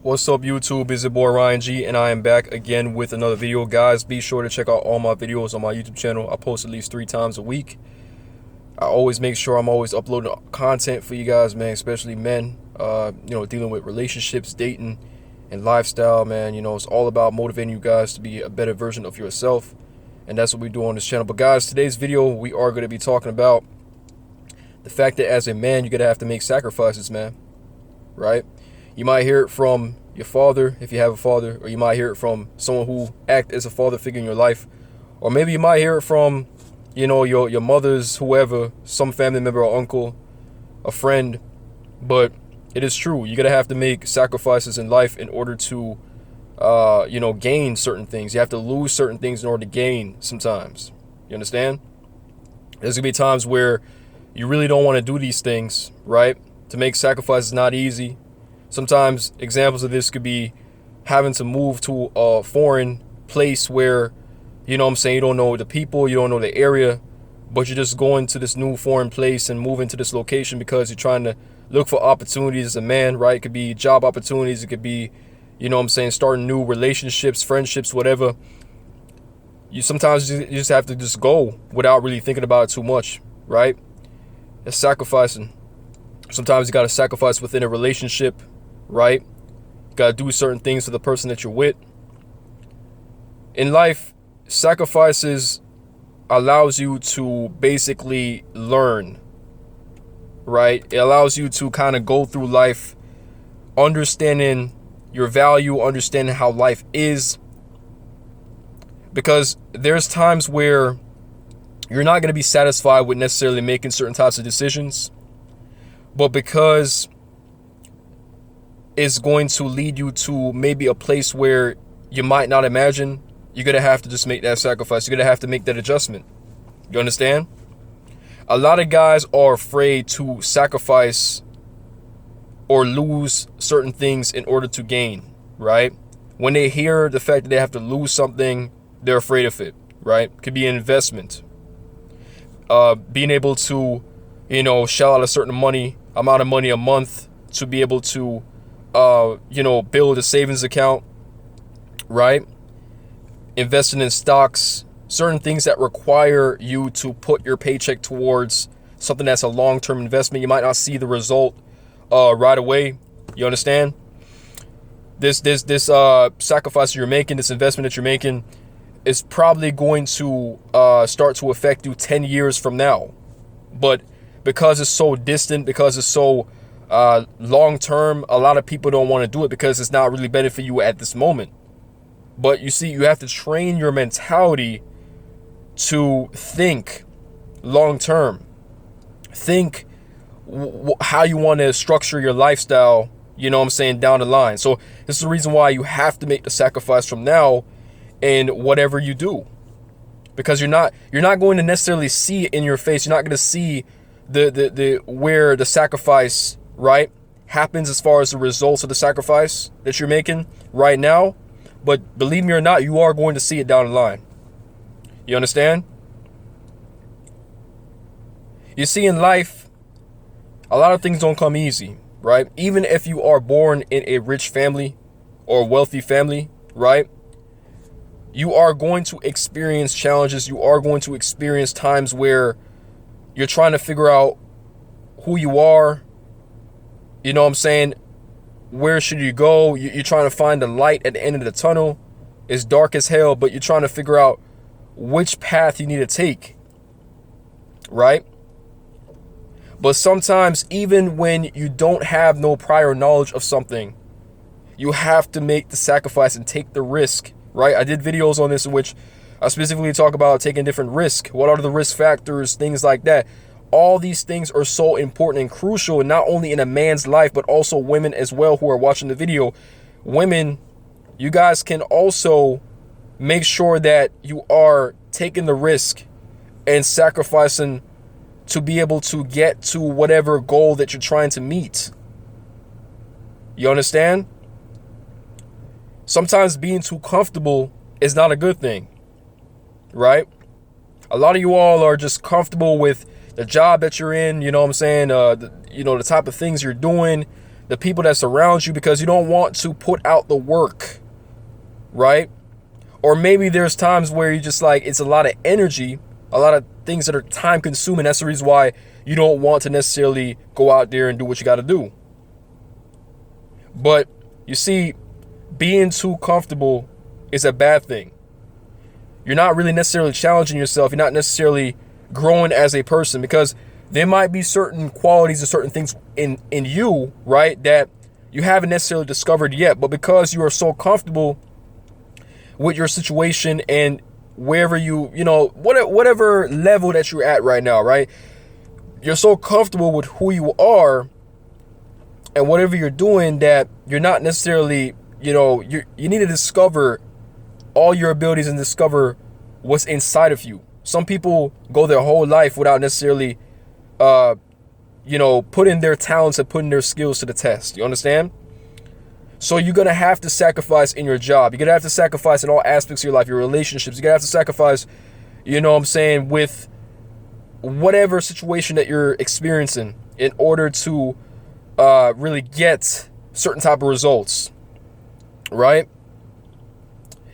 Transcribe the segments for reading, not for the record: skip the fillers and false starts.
What's up, YouTube? It's your boy Ryan G, and I am back again with another video. Guys, be sure to check out all my videos on my YouTube channel. I post at least 3 times a week. I always make sure I'm always uploading content for you guys, man, especially men, dealing with relationships, dating, and lifestyle, man. It's all about motivating you guys to be a better version of yourself, and that's what we do on this channel. But guys, today's video, we are going to be talking about the fact that as a man, you're going to have to make sacrifices, man, right? You might hear it from your father, if you have a father, or you might hear it from someone who act as a father figure in your life, or maybe you might hear it from, your mother's, whoever, some family member or uncle, a friend. But it is true. You're gonna have to make sacrifices in life in order to, gain certain things. You have to lose certain things in order to gain sometimes. You understand? There's gonna be times where you really don't want to do these things, right? To make sacrifices is not easy. Sometimes examples of this could be having to move to a foreign place where, you don't know the people, you don't know the area, but you're just going to this new foreign place and moving to this location because you're trying to look for opportunities as a man, right? It could be job opportunities. It could be, starting new relationships, friendships, whatever. Sometimes you just have to just go without really thinking about it too much, right? It's sacrificing. Sometimes you got to sacrifice within a relationship, right? You got to do certain things for the person that you're with. In life, sacrifices allows you to basically learn, right? It allows you to kind of go through life understanding your value, understanding how life is. Because there's times where you're not going to be satisfied with necessarily making certain types of decisions, but because it's going to lead you to maybe a place where you might not imagine, you're going to have to just make that sacrifice. You're going to have to make that adjustment. You understand? A lot of guys are afraid to sacrifice or lose certain things in order to gain, right? When they hear the fact that they have to lose something, they're afraid of it, right? It could be an investment. Being able to, shell out a certain amount of money a month to be able to, build a savings account, right? Investing in stocks, certain things that require you to put your paycheck towards something that's a long-term investment. You might not see the result right away. You understand? This sacrifice you're making, this investment that you're making, is probably going to start to affect you 10 years from now. But because it's so distant, because it's so long-term, a lot of people don't want to do it because it's not really benefiting you at this moment. But you see, you have to train your mentality to think long-term. Think how you want to structure your lifestyle, down the line. So this is the reason why you have to make the sacrifice from now in whatever you do. Because you're not going to necessarily see it in your face. You're not going to see the where the sacrifice, right, happens as far as the results of the sacrifice that you're making right now. But believe me or not, you are going to see it down the line. You understand? You see, in life, a lot of things don't come easy, right? Even if you are born in a rich family or a wealthy family, right? You are going to experience challenges. You are going to experience times where you're trying to figure out who you are. Where should you go? You're trying to find the light at the end of the tunnel. It's dark as hell, but you're trying to figure out which path you need to take, right? But sometimes, even when you don't have no prior knowledge of something, you have to make the sacrifice and take the risk, right? I did videos on this in which I specifically talk about taking different risks. What are the risk factors, things like that. All these things are so important and crucial, and not only in a man's life, but also women as well who are watching the video. Women, you guys can also make sure that you are taking the risk and sacrificing to be able to get to whatever goal that you're trying to meet. You understand? Sometimes being too comfortable is not a good thing, right? A lot of you all are just comfortable with the job that you're in, the type of things you're doing, the people that surround you because you don't want to put out the work, right? Or maybe there's times where you just like, it's a lot of energy, a lot of things that are time consuming. That's the reason why you don't want to necessarily go out there and do what you got to do. But you see, being too comfortable is a bad thing. You're not really necessarily challenging yourself. You're not necessarily growing as a person, because there might be certain qualities or certain things in you, right, that you haven't necessarily discovered yet. But because you are so comfortable with your situation and wherever you know, whatever level that you're at right now, right, you're so comfortable with who you are and whatever you're doing that you're not necessarily, you need to discover all your abilities and discover what's inside of you. Some people go their whole life without necessarily, putting their talents and putting their skills to the test. You understand? So you're going to have to sacrifice in your job. You're going to have to sacrifice in all aspects of your life, your relationships. You're going to have to sacrifice, with whatever situation that you're experiencing in order to really get certain type of results, right?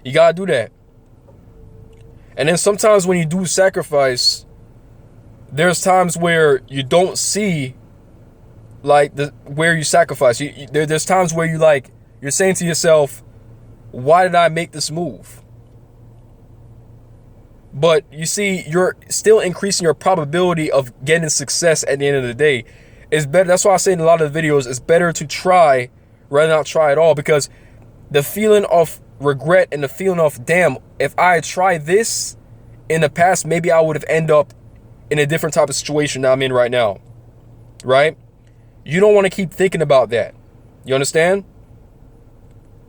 You got to do that. And then sometimes when you do sacrifice, there's times where you don't see like where you sacrifice. There's times where you're saying to yourself, why did I make this move? But you see, you're still increasing your probability of getting success at the end of the day. It's better. That's why I say in a lot of the videos, it's better to try rather than not try at all, because the feeling of regret and the feeling of, damn, if I had tried this in the past, maybe I would have ended up in a different type of situation that I'm in right now, right? You don't want to keep thinking about that. You understand?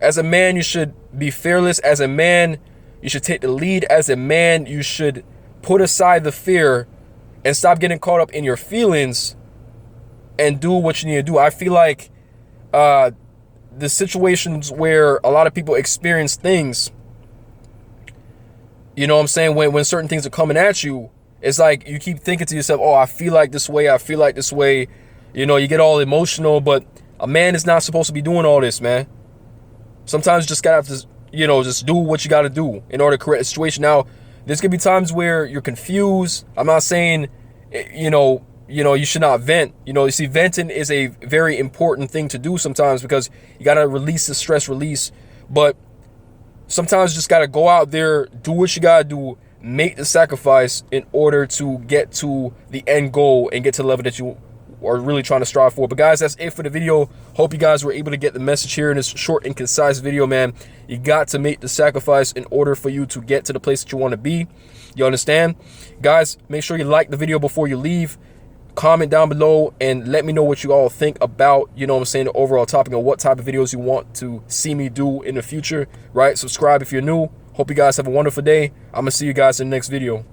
As a man, you should be fearless. As a man, you should take the lead. As a man, you should put aside the fear and stop getting caught up in your feelings and do what you need to do. I feel like the situations where a lot of people experience things, when certain things are coming at you, it's like you keep thinking to yourself, oh, I feel like this way, I feel like this way. You get all emotional, but a man is not supposed to be doing all this, man. Sometimes you just gotta have to, just do what you gotta do in order to correct the situation. Now, there's gonna be times where you're confused. I'm not saying, you should not vent. You see, venting is a very important thing to do sometimes, because you gotta release the stress release. But sometimes you just gotta go out there, do what you gotta do, make the sacrifice in order to get to the end goal and get to the level that you are really trying to strive for. But guys, that's it for the video. Hope you guys were able to get the message here in this short and concise video, man. You got to make the sacrifice in order for you to get to the place that you want to be. You understand? Guys, make sure you like the video before you leave. Comment down below and let me know what you all think about, the overall topic and what type of videos you want to see me do in the future, right? Subscribe if you're new. Hope you guys have a wonderful day. I'm going to see you guys in the next video.